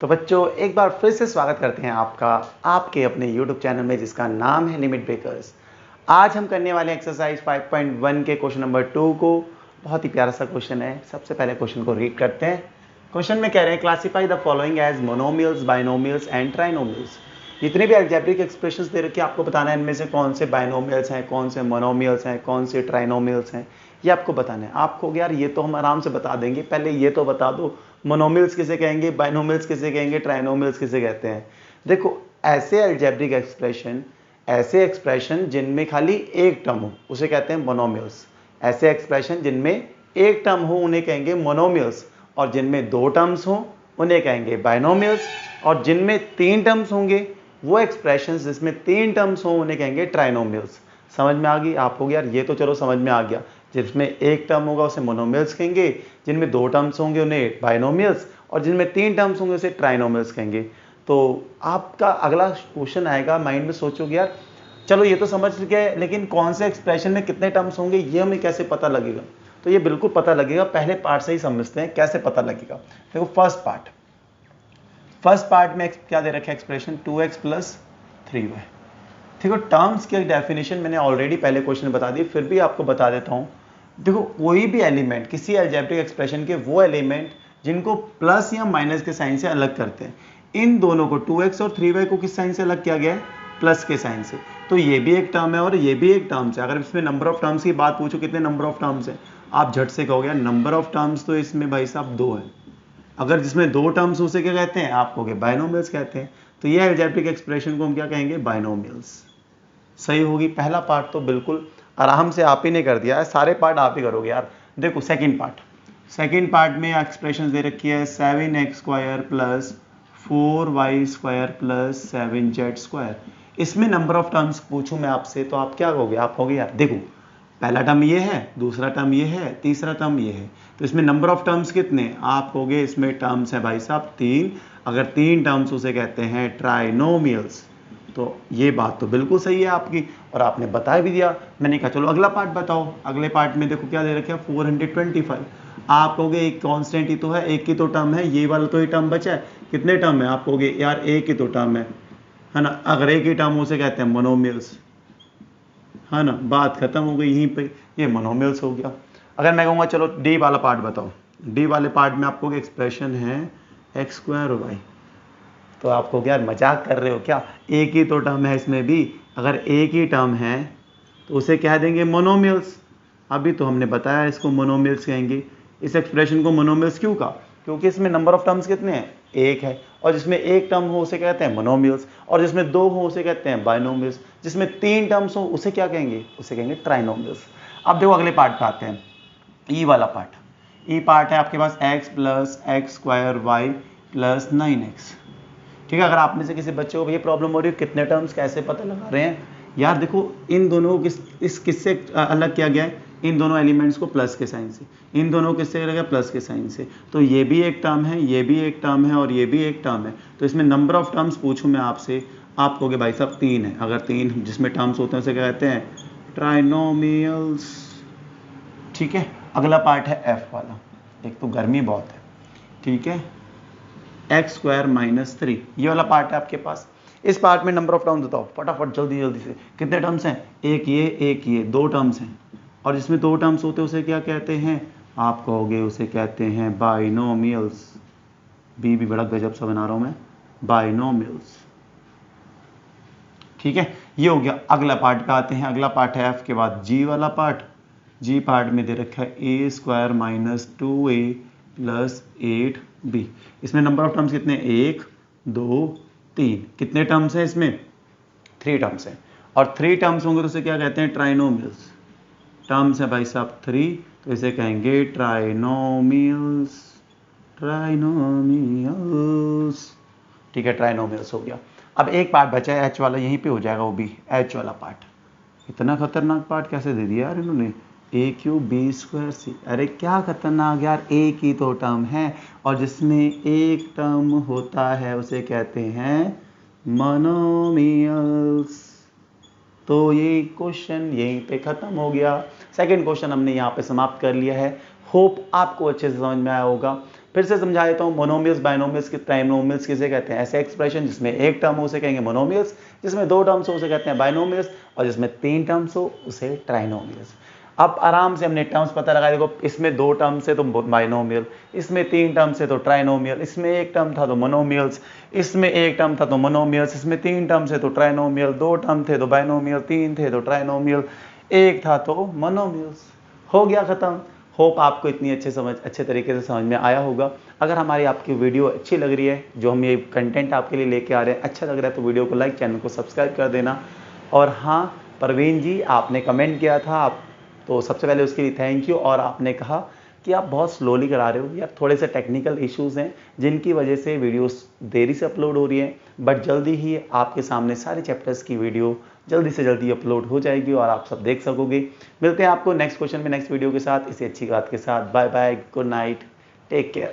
तो बच्चों एक बार फिर से स्वागत करते हैं आपका आपके अपने YouTube चैनल में जिसका नाम है लिमिट ब्रेकर्स। आज हम करने वाले एक्सरसाइज 5.1 के क्वेश्चन नंबर 2 को। बहुत ही प्यारा सा क्वेश्चन है। सबसे पहले क्वेश्चन को रीड करते हैं। क्वेश्चन में कह रहे हैं classify the following as monomials, binomials and trinomials. जितने भी अलजेब्रिक एक्सप्रेशंस दे रखे हैं आपको बताना है इनमें से कौन से बाइनोमियल्स हैं, कौन से मोनोमियल्स हैं, कौन से ट्राइनोमियल्स हैं, ये आपको बताना है। आप कहोगे यार ये तो हम आराम से बता देंगे, पहले ये तो बता दो मोनोमियल्स किसे कहेंगे, बाइनोमियल्स किसे कहेंगे, ट्राइनोमियल्स किसे कहते हैं। देखो ऐसे अलजेब्रिक एक्सप्रेशन, ऐसे एक्सप्रेशन जिनमें खाली एक टर्म हो उसे कहते हैं मोनोमियल्स। ऐसे एक्सप्रेशन जिनमें एक टर्म हो उन्हें कहेंगे मोनोमियल्स, और जिनमें दो टर्म्स हो उन्हें कहेंगे बाइनोमियल्स, और जिनमें तीन टर्म्स होंगे वो एक्सप्रेशंस जिसमें तीन टर्म्स हो उन्हें कहेंगे ट्राइनोमियल्स। समझ में आ गई? आप हो गया यार ये तो चलो समझ में आ गया। जिसमें एक टर्म होगा उसे मोनोमियल्स कहेंगे, जिनमें दो टर्म्स होंगे उन्हें बाइनोमियल्स, और जिनमें तीन टर्म्स होंगे उसे ट्राइनोमियल्स कहेंगे। तो आपका अगला क्वेश्चन आएगा, माइंड में सोचोगे यार चलो ये तो समझ गए, लेकिन कौन से एक्सप्रेशन में कितने टर्म्स होंगे ये हमें कैसे पता लगेगा? तो ये बिल्कुल पता लगेगा, पहले पार्ट से ही समझते हैं कैसे पता लगेगा। देखो फर्स्ट पार्ट में क्या दे रखा है एक्सप्रेशन 2x प्लस 3y। देखो टर्म्स की डेफिनेशन मैंने ऑलरेडी पहले क्वेश्चन में बता दी, फिर भी आपको बता देता हूं। देखो कोई भी एलिमेंट किसी अलजेब्रिक एक्सप्रेशन के वो एलिमेंट जिनको प्लस या माइनस के साइन से अलग करते हैं, इन दोनों को 2x और 3y को किस साइन से अलग किया गया है? प्लस के साइन से। तो ये भी एक टर्म है और ये भी एक टर्म्स है। अगर इसमें नंबर ऑफ टर्म्स की बात पूछो कितने नंबर ऑफ टर्म्स है, आप झट से कहोगे नंबर ऑफ टर्म्स तो इसमें भाई साहब 2 है। अगर जिसमें दो टर्म्स उसे क्या कहते हैं? आप कहोगे बाइनोमियल्स कहते हैं। तो ये अलजेब्रिक एक्सप्रेशन को हम क्या कहेंगे? बाइनोमियल्स। सही होगी। पहला पार्ट तो बिल्कुल आराम से आप ही ने कर दिया है, सारे पार्ट आप ही करोगे यार। देखो सेकंड पार्ट में एक्सप्रेशन दे रखी है 7x square plus 4y square plus 7z square. इसमें नंबर ऑफ टर्म्स पूछूं मैं आपसे तो आप क्या कहोगे? आप कहोगे यार देखो पहला टर्म ये है, दूसरा टर्म ये है, तीसरा टर्म ये है, तो इसमें नंबर ऑफ टर्म्स कितने? आप कहोगे इसमें टर्म्स है भाई साहब 3। अगर 3 टर्म्स उसे कहते हैं ट्राइनोमियल्स। तो ये बात तो बिल्कुल सही है आपकी, और आपने बता भी दिया। मैंने कहा चलो अगला पार्ट बताओ। अगले पार्ट में देखो क्या दे रखा है 425। आप कहोगे एक कांस्टेंट ही तो है, एक ही तो टर्म है, ये वाला तो ही टर्म बचा है। कितने टर्म है? आप कहोगे यार एक ही तो टर्म है ना। अगर एक ही टर्म उसे कहते हैं मोनोमियल्स, है ना। बात खत्म हो गई यहीं पे, ये मोनोमियल्स हो गया। अगर मैं कहूँगा चलो डी वाला पार्ट बताओ, डी वाले पार्ट में आपको एक्सप्रेशन है एक्स स्क्वायर वाई, तो आपको क्या मजाक कर रहे हो क्या? एक ही तो टर्म है इसमें भी। अगर एक ही टर्म है तो उसे कह देंगे मोनोमियल्स। अभी तो हमने बताया इसको मोनोमियल्स कहेंगे। इस एक्सप्रेशन को मोनोमियल्स क्यों कहा? क्योंकि इसमें नंबर ऑफ टर्म्स कितने हैं? एक है, और जिसमें एक टर्म हो उसे कहते हैं मोनोमियल्स, और जिसमें दो हो उसे कहते हैं बाइनोमियल्स, जिसमें तीन टर्म्स हो उसे क्या कहेंगे? उसे कहेंगे ट्राइनोमियल्स। अब देखो अगले पार्ट पे आते हैं, ई वाला पार्ट। ई पार्ट है आपके पास x plus x square y plus 9x। ठीक है। अगर आप में से किसी बच्चे को ये प्रॉब्लम हो रही है कितने टर्म्स कैसे पता लगा रहे हैं, यार देखो इन दोनों को किससे अलग किया गया है? इन दोनों एलिमेंट्स को प्लस के साइन से। इन दोनों किससे अलग है? प्लस के साइन से। तो ये भी एक टर्म है, ये भी एक टर्म है, और ये भी एक टर्म है। तो इसमें नंबर ऑफ टर्म्स पूछूं मैं आपसे, आप कहोगे भाई साहब 3 है। अगर 3 जिसमें टर्म्स होते हैं उसे क्या कहते हैं? ट्राइनोमियल्स। ठीक है। अगला पार्ट है एफ वाला। एक तो गर्मी बहुत है, ठीक है। एक्स स्क्वायर माइनस 3, ये वाला पार्ट है आपके पास। इस पार्ट में नंबर ऑफ टर्म्स बताओ फटाफट जल्दी जल्दी से। कितने टर्म्स हैं? एक ये दो टर्म्स हैं। और जिसमें दो टर्म्स होते हैं उसे क्या कहते हैं? आप कहोगे उसे कहते हैं बाइनोमियल्स। बी भी बड़ा गजब सा बना रहा हूं मैं, बाइनोमियल्स। ठीक है। ये हो गया। अगला पार्ट पे आते हैं। अगला पार्ट है एफ के बाद जी वाला पार्ट। जी पार्ट में दे रखा है ए square minus 2a plus 8b। इसमें नंबर ऑफ टर्म्स कितने? 1 2 3। कितने टर्म्स हैं इसमें? 3 टर्म्स हैं, और 3 टर्म्स होंगे तो इसे क्या कहते हैं? ट्राइनोमियल्स। टर्म्स है भाई साहब 3, तो इसे कहेंगे ट्राइनोमियल्स। ठीक है, ट्राइनोमियल्स हो गया। अब एक पार्ट बचा है एच वाला, यहीं पे हो जाएगा वो भी, एच वाला पार्ट। इतना खतरनाक पार्ट कैसे दे दिया यार इन्होंने? ए क्यूब बी स्क्वायर सी। अरे क्या खतरनाक यार, एक ही तो टर्म है, और जिसमें एक टर्म होता है उसे कहते हैं मोनोमियल्स। तो ये क्वेश्चन यहीं पे खत्म हो गया। सेकंड क्वेश्चन हमने यहाँ पे समाप्त कर लिया है। होप आपको अच्छे से समझ में आया होगा। फिर से समझा देता हूँ, मोनोमियल्स, बाइनोमियल्स, ट्राइनोमियल्स किसे कहते हैं? ऐसे एक्सप्रेशन जिसमें एक टर्म हो उसे कहेंगे मोनोमियल्स, जिसमें दो टर्म्स हो उसे कहते हैं बाइनोमियल्स, और जिसमें तीन टर्म्स हो उसे ट्राइनोमियल्स। अब आराम से हमने टर्म्स पता लगाया, देखो इसमें दो टर्म्स है तो बाइनोमियल, इसमें तीन टर्म्स है तो ट्राइनोमियल, इसमें एक टर्म था तो मोनोमियल्स, इसमें एक टर्म था तो मोनोमियल्स, इसमें तीन टर्म्स है तो ट्राइनोमियल, दो टर्म थे तो बाइनोमियल, तीन थे तो ट्राइनोमियल, एक था तो मोनोमियल्स। हो गया खत्म। होप आपको इतनी अच्छे तरीके से समझ में आया होगा। अगर हमारी आपकी वीडियो अच्छी लग रही है, जो हम ये कंटेंट आपके लिए लेके आ रहे हैं अच्छा लग रहा है, तो वीडियो को लाइक, चैनल को सब्सक्राइब कर देना। और हाँ, परवीन जी आपने कमेंट किया था, आप तो सबसे पहले उसके लिए थैंक यू। और आपने कहा कि आप बहुत स्लोली करा रहे हो, यार थोड़े से टेक्निकल इश्यूज़ हैं जिनकी वजह से वीडियोस देरी से अपलोड हो रही है, बट जल्दी ही आपके सामने सारे चैप्टर्स की वीडियो जल्दी से जल्दी अपलोड हो जाएगी और आप सब देख सकोगे। मिलते हैं आपको नेक्स्ट क्वेश्चन में नेक्स्ट वीडियो के साथ, इसी अच्छी बात के साथ। Bye bye, good night, take care.